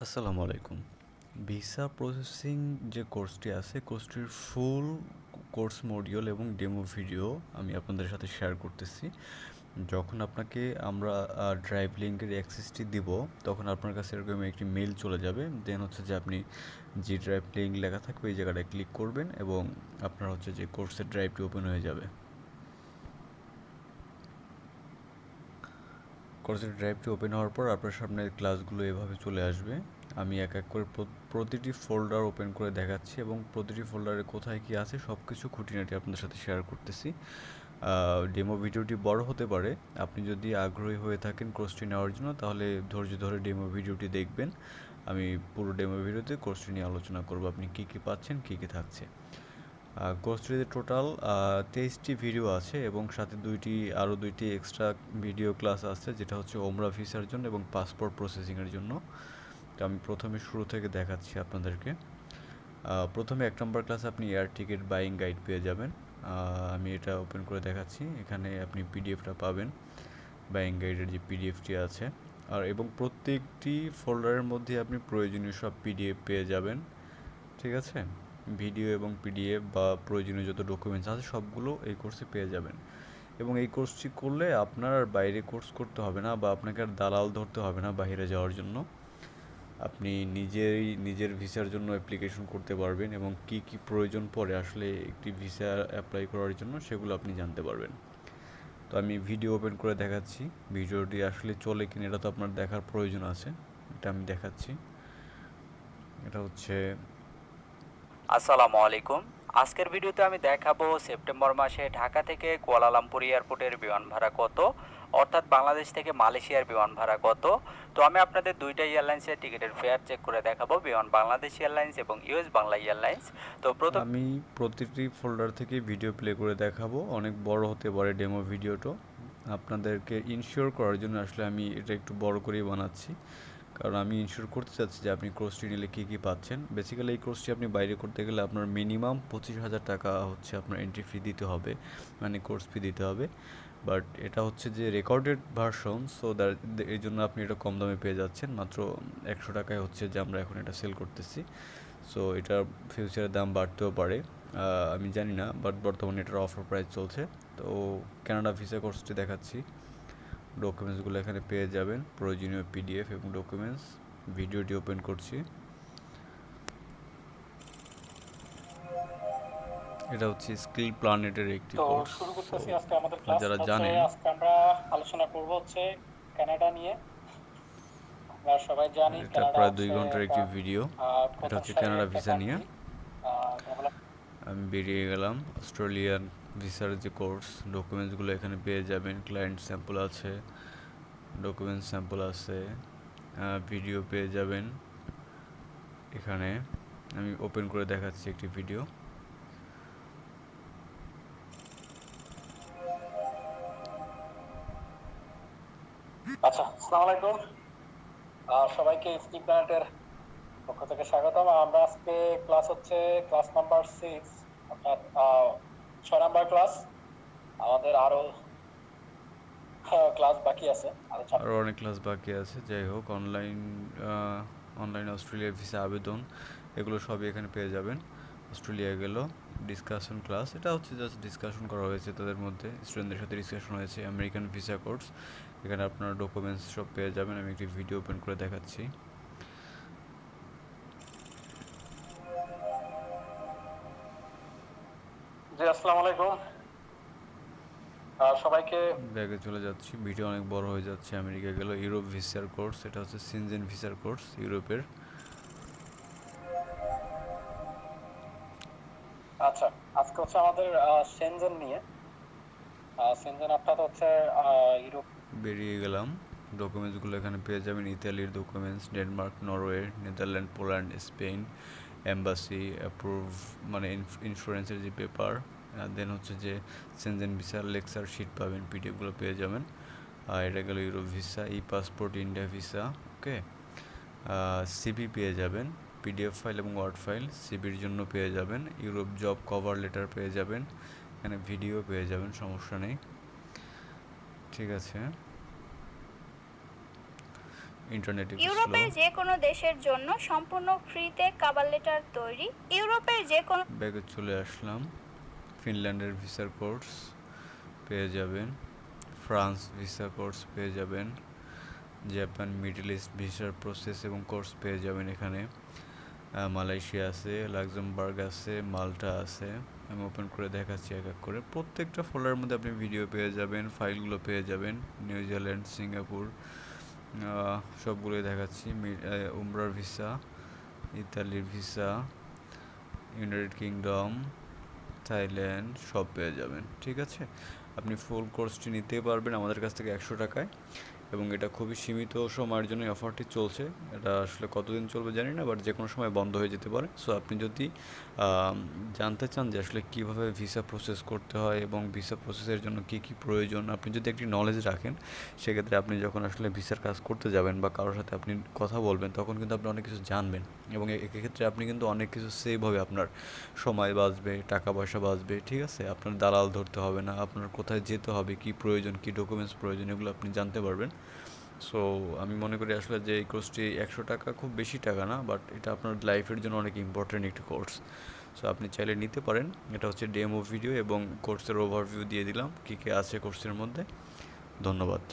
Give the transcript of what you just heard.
আসসালামু আলাইকুম। Visa processing যে কোর্সটি আছে, কোর্সটির ফুল কোর্স মডিউল এবং ডেমো ভিডিও আমি আপনাদের সাথে শেয়ার করতেছি। যখন আপনাকে আমরা ড্রাইভ লিঙ্কের অ্যাক্সেসটি দিব, তখন আপনার কাছে এরকম একটি মেইল চলে যাবে। দেন হচ্ছে যে আপনি যে ড্রাইভ লিঙ্ক লেখা থাকবে এই জায়গাটায় ক্লিক করবেন এবং আপনার হচ্ছে যে কোর্সের ড্রাইভটি ওপেন হয়ে যাবে। কোর্সের ড্রাইভটি ওপেন হওয়ার পর আপনার সামনে ক্লাসগুলো এভাবে চলে আসবে। আমি এক এক করে প্রতিটি ফোল্ডার ওপেন করে দেখাচ্ছি এবং প্রতিটি ফোল্ডারে কোথায় কী আছে সব কিছু খুঁটিনাটি আপনাদের সাথে শেয়ার করতেছি। ডেমো ভিডিওটি বড় হতে পারে। আপনি যদি আগ্রহী হয়ে থাকেন কোর্সটি নেওয়ার জন্য, তাহলে ধৈর্য ধরে ডেমো ভিডিওটি দেখবেন। আমি পুরো ডেমো ভিডিওতে কোর্সটি নিয়ে আলোচনা করব, আপনি কী কী পাচ্ছেন, কী কী থাকছে। কোর্সটিতে টোটাল 23টি ভিডিও আছে এবং সাথে আরও দুইটি এক্সট্রা ভিডিও ক্লাস আছে, যেটা হচ্ছে ওমরা ভিসার জন্য এবং পাসপোর্ট প্রসেসিংয়ের জন্য। তো আমি প্রথমে শুরু থেকে দেখাচ্ছি আপনাদেরকে। প্রথমে 1 নম্বর ক্লাসে আপনি এয়ার টিকিট বাইং গাইড পেয়ে যাবেন। আমি এটা ওপেন করে দেখাচ্ছি। এখানে আপনি পিডিএফটা পাবেন, বাইং গাইডের যে পিডিএফটি আছে। এবং প্রত্যেকটি ফোল্ডারের মধ্যে আপনি প্রয়োজনীয় সব পিডিএফ পেয়ে যাবেন। ঠিক আছে, ভিডিও এবং পিডিএফ বা প্রয়োজনীয় যত ডকুমেন্টস আছে সবগুলো এই কোর্সে পেয়ে যাবেন। এবং এই কোর্সটি করলে আপনার আর বাইরে কোর্স করতে হবে না, বা আপনাকে আর দালাল ধরতে হবে না বাইরে যাওয়ার জন্য। আপনি নিজের ভিসার জন্য অ্যাপ্লিকেশন করতে পারবেন এবং কি কি প্রয়োজন পড়ে আসলে একটি ভিসা অ্যাপ্লাই করার জন্য সেগুলো আপনি জানতে পারবেন। তো আমি ভিডিও ওপেন করে দেখাচ্ছি। ভিডিওটি আসলে চলে কিনা এটা তো আপনার দেখার প্রয়োজন আছে, এটা আমি দেখাচ্ছি। এটা হচ্ছে আসসালামু আলাইকুম। আজকের ভিডিওতে আমি দেখাবো সেপ্টেম্বর মাসে ঢাকা থেকে কুয়ালালামপুর এয়ারপোর্টের বিমান ভাড়া কত, অর্থাৎ বাংলাদেশ থেকে মালয়েশিয়ার বিমান ভাড়া কত। তো আমি আপনাদের দুইটা এয়ারলাইন্সের টিকিটের ফেয়ার চেক করে দেখাবো, বিমান বাংলাদেশ এয়ারলাইন্স এবং ইউএস বাংলা এয়ারলাইন্স। তো আমি প্রতিটি ফোল্ডার থেকে ভিডিও প্লে করে দেখাবো, অনেক বড় হতে পারে ডেমো ভিডিওটা। আপনাদেরকে ইনশিওর করার জন্য আসলে আমি এটা একটু বড় করেই বানাচ্ছি, কারণ আমি ইনশিওর করতে চাচ্ছি যে আপনি কোর্সটি নিলে কী কী পাচ্ছেন। বেসিক্যালি এই কোর্সটি আপনি বাইরে করতে গেলে আপনার মিনিমাম 25,000 টাকা হচ্ছে আপনার এন্ট্রি ফি দিতে হবে, মানে কোর্স ফি দিতে হবে। বাট এটা হচ্ছে যে রেকর্ডেড ভার্সন, সো এই জন্য আপনি এটা কম দামে পেয়ে যাচ্ছেন, মাত্র 100 টাকায় হচ্ছে যে আমরা এখন এটা সেল করতেছি। সো এটার ফিউচারে দাম বাড়তেও পারে, আমি জানি না, বাট বর্তমানে এটার অফার প্রাইস চলছে। তো কানাডা ভিসা কোর্সটি দেখাচ্ছি। ডকুমেন্টসগুলো এখানে পেয়ে যাবেন, প্রয়োজনীয় পিডিএফ এবং ডকুমেন্টস। ভিডিওটি ওপেন করছি। এটা হচ্ছে স্কিল প্ল্যানেটের একটি তো কোর্স। শুরু সো করতেছি আজকে আমাদের আপনারা ক্লাস যারা হচ্ছে। জানেন, আজকে আমরা আলোচনা করব হচ্ছে কানাডা নিয়ে। আমরা সবাই জানি এটা কানাডা প্রায় 2 হচ্ছে ঘন্টার একটা একটি ভিডিও। এটা প্রথম হচ্ছে সারির কানাডা একটা ভিসা নিয়ে। Country develop. আমি বেরিয়ে গেলাম। অস্ট্রেলিয়ান ভিসার যে কোর্স, ডকুমেন্টসগুলো এখানে পেয়ে যাবেন। ক্লায়েন্ট স্যাম্পল আছে, ডকুমেন্ট স্যাম্পল আছে, ভিডিও পেয়ে যাবেন এখানে। আমি ওপেন করে দেখাচ্ছি একটি ভিডিও। আচ্ছা, আসসালামু আলাইকুম সবাইকে। স্কিপ প্ল্যানেটের পক্ষ থেকে স্বাগতম। আমরা আজকে ক্লাস হচ্ছে ক্লাস নাম্বার 6, অর্থাৎ 6 নাম্বার ক্লাস। আমাদের আরো ক্লাস বাকি আছে, আরো আরও অনেক ক্লাস বাকি আছে। যাই হোক, অনলাইন অস্ট্রেলিয়া ভিসা আবেদন, এগুলো সবই এখানে পেয়ে যাবেন। অস্ট্রেলিয়া গেল, ডিসকাশন ক্লাস, এটা হচ্ছে জাস্ট ডিসকাশন করা হয়েছে, তাদের মধ্যে স্টুডেন্টদের সাথে ডিসকাশন হয়েছে। আমেরিকান ভিসা কোর্স, এখানে আপনার ডকুমেন্টস সব পেয়ে যাবেন। আমি একটি ভিডিও ওপেন করে দেখাচ্ছি। জি, আসসালামু আলাইকুম সবাইকে। ব্যাগে চলে যাচ্ছি, ভিডিও অনেক বড় হয়ে যাচ্ছে। আমেরিকা গেল, ইউরোপ ভিসার কোর্স, এটা হচ্ছে সিনজেন ভিসার কোর্স, ইউরোপের। আচ্ছা, আজকে হচ্ছে আমাদের সেনজেন নিয়ে। সেনজেন অর্থাৎ হচ্ছে ইউরোপ। বেরিয়ে গেলাম। ডকুমেন্টসগুলো এখানে পেয়ে যাবেন। ইতালির documents, Denmark, Norway, Netherland, Poland, Spain, embassy approve, মানে ইন্স্যুরেন্সের যে পেপার। দেন হচ্ছে যে সেনজেন ভিসার লেকচার শিট পাবেন, পিডিএফগুলো পেয়ে যাবেন। এটা গেল ইউরোপ ভিসা। ই পাসপোর্ট, ইন্ডিয়া ভিসা, ওকে। সিবি পেয়ে যাবেন, পিডিএফ ফাইল এবং ওয়ার্ড ফাইল সিবির জন্য পেয়ে যাবেন। ইউরোপ জব কভার লেটার পেয়ে যাবেন, এখানে ভিডিও পেয়ে যাবেন, সমস্যা নেই। ঠিক আছে, ইন্টারনেটে একটু স্লো। ইউরোপের যে কোনো দেশের জন্য সম্পূর্ণ ফ্রিতে কভার লেটার তৈরি। ইউরোপের যে কোনো ব্যাগে চলে আসলাম। ফিনল্যান্ডের ভিসার কোর্স পেয়ে যাবেন, ফ্রান্স ভিসা কোর্স পেয়ে যাবেন, জাপান মিডল ইস্ট ভিসার প্রসেস এবং কোর্স পেয়ে যাবেন এখানে। মালয়েশিয়া আছে, লাক্সেমবার্গ আছে, মাল্টা আছে। আমি ওপেন করে দেখাচ্ছি এক এক করে। প্রত্যেকটা ফোল্ডারের মধ্যে আপনি ভিডিও পেয়ে যাবেন, ফাইলগুলো পেয়ে যাবেন। নিউজিল্যান্ড, সিঙ্গাপুর সবগুলোই দেখাচ্ছি। উমরার ভিসা, ইতালির ভিসা, ইউনাইটেড কিংডম, থাইল্যান্ড সব পেয়ে যাবেন। ঠিক আছে, আপনি ফুল কোর্সটি নিতে পারবেন আমাদের কাছ থেকে 100 টাকায়, এবং এটা খুবই সীমিত সময়ের জন্য অফারটি চলছে। এটা আসলে কতদিন চলবে জানি না, বাট যে কোনো সময় বন্ধ হয়ে যেতে পারে। সো আপনি যদি জানতে চান যে আসলে কীভাবে ভিসা প্রসেস করতে হয় এবং ভিসা প্রসেসের জন্য কী কী প্রয়োজন, আপনি যদি একটি নলেজ রাখেন, সেক্ষেত্রে আপনি যখন আসলে ভিসার কাজ করতে যাবেন বা কারোর সাথে আপনি কথা বলবেন, তখন কিন্তু আপনি অনেক কিছু জানবেন, এবং এক্ষেত্রে আপনি কিন্তু অনেক কিছু সেভ হবে। আপনার সময় বাঁচবে, টাকা পয়সা বাঁচবে। ঠিক আছে, আপনার দালাল ধরতে হবে না, আপনার কোথায় যেতে হবে, কী প্রয়োজন, কী ডকুমেন্টস প্রয়োজন, এগুলো আপনি জানতে পারবেন। সো আমি মনে করি আসলে যে এই কোর্সটি 100 টাকা খুব বেশি টাকা না, বাট এটা আপনার লাইফের জন্য অনেক ইম্পর্ট্যান্ট একটি কোর্স। সো আপনি চাইলে নিতে পারেন। এটা হচ্ছে ডেমো ভিডিও এবং কোর্সের ওভারভিউ দিয়ে দিলাম কী কী আছে কোর্সের মধ্যে। ধন্যবাদ।